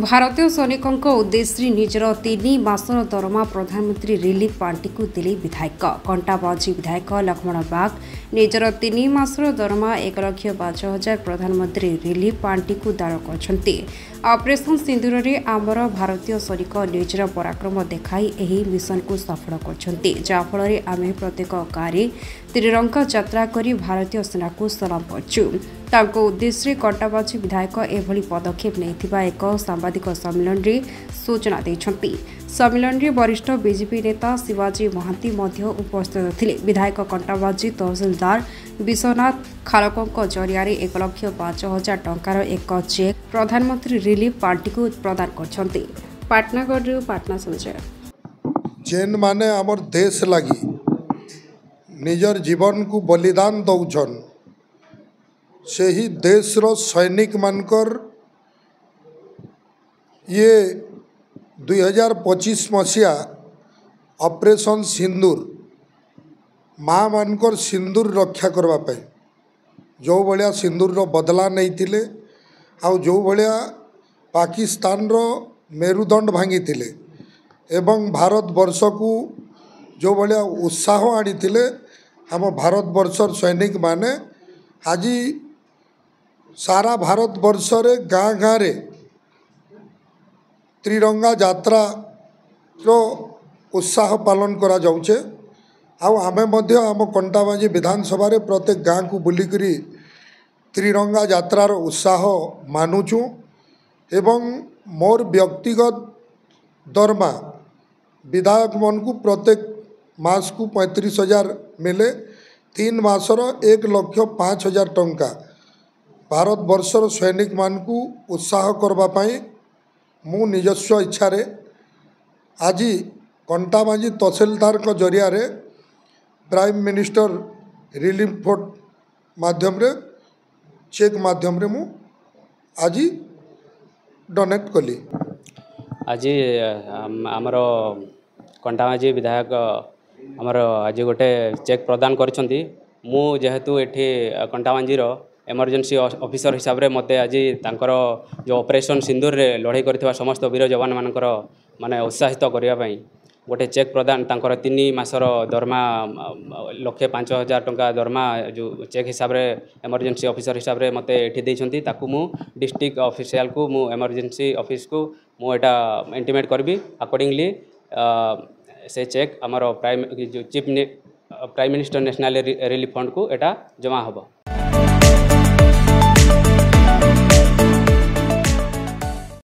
भारतीय सैनिकों उद्देश्य निजर 3 मासर दरमा प्रधानमंत्री रिलीफ पार्टी को दिले विधायक कंटाबाजी विधायक लक्ष्मण बाग निजर 3 मासर दरमा 1,05,000 प्रधानमंत्री रिलीफ पार्टी को दान करछन्ति। ऑपरेशन सिंदूर रे आमर भारतीय सैनिक निजर पराक्रम देखाई एही मिशन को सफल करछन्ति, जाफल रे आमे प्रत्येक गाँव त्रिरंगा यात्रा करी भारतीय सेना को सलाम करछु। तांको उद्देश्य कंटाबाजी विधायक एभली पदक्षेप नैथिबा एक सांबादिक सम्मेलन रे सूचना दैछन्ति। सम्मेलन रे वरिष्ठ बीजेपी नेता शिवाजी महांती मध्य उपस्थित थिले। विधायक कंटाबाजी तहसीलदार विश्वनाथ खालकों जरिया 1,05,000 टंकार एक चेक प्रधानमंत्री रिलीफ पार्टी को प्रदान करछन्ति। पाटनागढ़ पाटना समाचार। जेन माने हमर देश लगी निजर जीवन को बलिदान दौछन से ही देश रो सैनिक मानकर ये 2025 मसीहा ऑपरेशन सिंदूर माँ मानकर सिंदूर रक्षा करवा पाई जो भलिया सिंदूर रो बदला नहीं थिले आउ जो भलिया पाकिस्तान रो मेरुदंड भांगी थिले एवं भारत वर्ष को जो भलिया उत्साह आनी थिले हम भारत वर्षर सैनिक माने आज सारा भारत वर्ष रे गाँ गाँ रे त्रिरंगा यात्रा रो उत्साह पालन करा जाउछे। आउ आमे मध्य आम कंटाबाजी विधानसभा रे प्रत्येक गाँ को बुलिकरी त्रिरंगा यात्रार उत्साह मानुचु एवं मोर व्यक्तिगत दरमा विधायक मन को प्रत्येक मास को 35,000 मिले 3 मासर 1,05,000 टंका भारत वर्षर सैनिक मान को उत्साह करबा पाई मु निजस्व इच्छा रे आज कंटाबाजी तहसीलदार को जरिया रे प्राइम मिनिस्टर रिलीफ फंड माध्यम रे चेक माध्यम रे मु आज डोनेट कली। आज आमर कंटाबाजी विधायक आमर आज गोटे चेक प्रदान करछन्ती। मु जेहेतु एठी कंटाबाजीर एमरजेंसी ऑफिसर हिसाब रे मते आज तांकर जो ऑपरेशन सिंदूर रे लड़ाई करथिबा समस्त वीर जवान मानकर माने उत्साहित करिया पई गोटे चेक प्रदान तांकर 3 मासर दरमा 1,05,000 टंका दरमा जो चेक हिसाब रे एमरजेंसी ऑफिसर हिसाब रे मते एठी दैछन्ती ताकू मु डिस्ट्रिक्ट ऑफिशियल को मु एमरजेंसी ऑफिस को मु एटा इंटीमेट करबी अकॉर्डिंगली से चेक आमर prime minister national relief fund को एटा जमा हबो।